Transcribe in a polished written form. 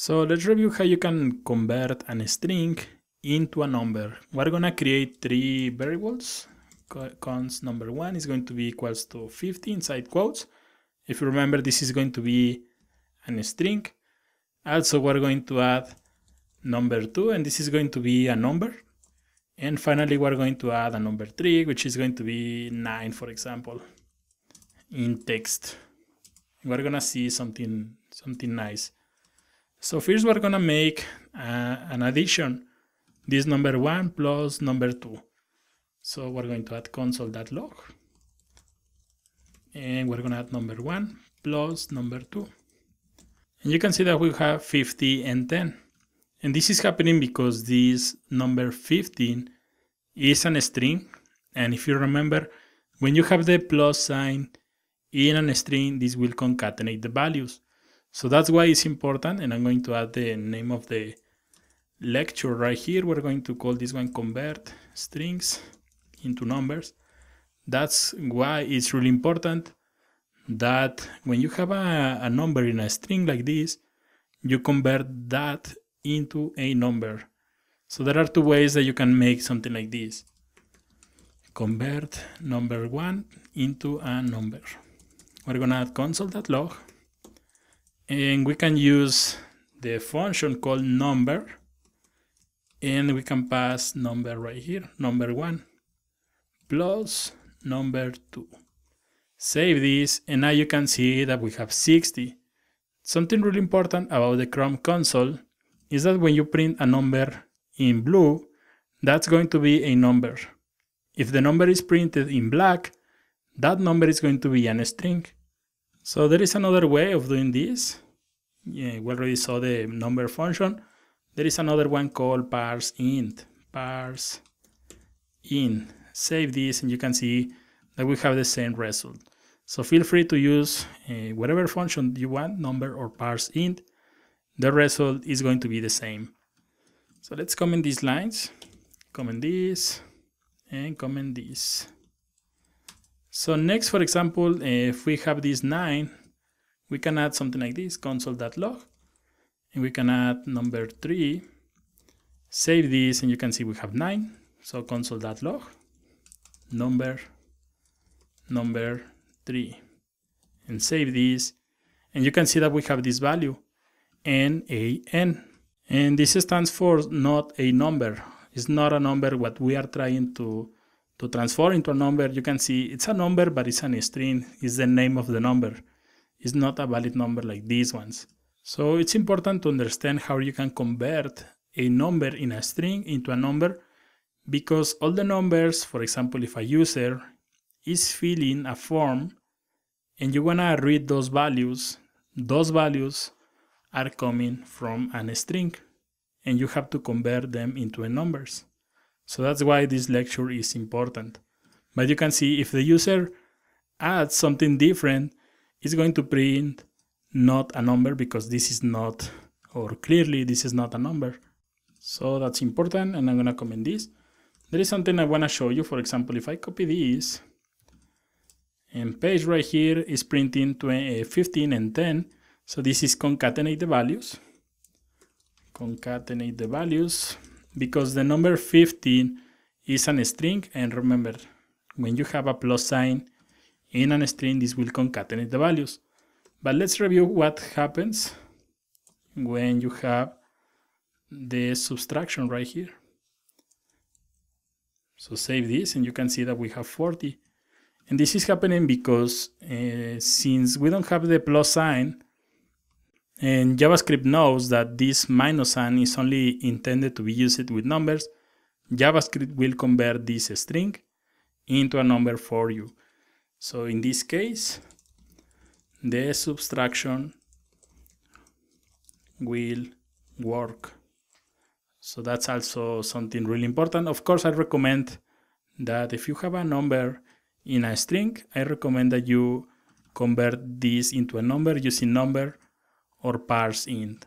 So let's review how you can convert a string into a number. We're gonna create three variables. Cons number one is going to be equals to 50 inside quotes. If you remember, this is going to be a string. Also, we're going to add number two, and this is going to be a number. And finally, we're going to add a number three, which is going to be 9, for example, in text. We're gonna see something nice. So first we're gonna make an addition, this number one plus number two. So we're going to add console.log, and we're gonna add number one plus number two. And you can see that we have 50 and 10. And this is happening because this number 15 is a string. And if you remember, when you have the plus sign in a string, this will concatenate the values. So that's why it's important, and I'm going to add the name of the lecture right here. We're going to call this one convert strings into numbers. That's why it's really important that when you have a number in a string like this, you convert that into a number. So there are two ways that you can make something like this. Convert number one into a number. We're gonna add console.log. And we can use the function called number, and we can pass number right here, number one plus number two. Save this, and now you can see that we have 60. Something really important about the Chrome console is that when you print a number in blue, that's going to be a number. If the number is printed in black, that number is going to be a string. So there is another way of doing this. Yeah, we already saw the number function. There is another one called parseInt. ParseInt. Save this, and you can see that we have the same result. So feel free to use whatever function you want, number or parseInt. The result is going to be the same. So let's comment these lines, comment this, and comment this. So next, for example, if we have this 9, we can add something like this, console.log, and we can add number 3, save this, and you can see we have 9. So console.log, number 3, and save this, and you can see that we have this value, NaN. And this stands for not a number. It's not a number what we are trying to transform into a number. You can see it's a number, but it's a string. It's the name of the number. It's not a valid number like these ones. So it's important to understand how you can convert a number in a string into a number, because all the numbers, for example, if a user is filling a form and you want to read those values are coming from a string, and you have to convert them into a numbers. So that's why this lecture is important. But you can see if the user adds something different, it's going to print not a number, because this is not, or clearly this is not a number. So that's important, and I'm going to comment this. There is something I want to show you. For example, if I copy this and paste right here, is printing 15 and 10. So this is concatenate the values. Concatenate the values, because the number 15 is a string, and remember, when you have a plus sign in a string, this will concatenate the values. But let's review what happens when you have the subtraction right here. So save this, and you can see that we have 40. And this is happening because since we don't have the plus sign, and JavaScript knows that this minus sign is only intended to be used with numbers, JavaScript will convert this string into a number for you. So in this case, the subtraction will work. So that's also something really important. Of course, I recommend that if you have a number in a string, I recommend that you convert this into a number using number or parseInt.